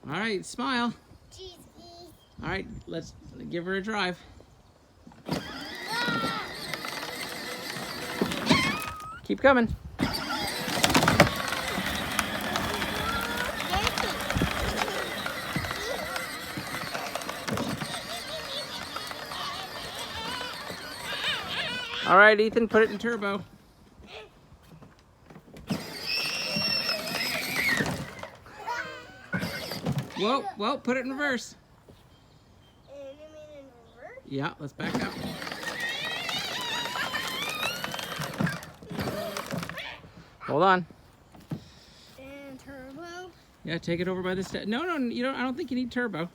All right, smile. Cheese. All right, let's give her a drive. Keep coming. All right, Ethan, put it in turbo. Whoa, put it in reverse. You mean in reverse? Yeah, let's back up. Hold on. And turbo. Yeah, take it over by the step. No, you don't. I don't think you need turbo.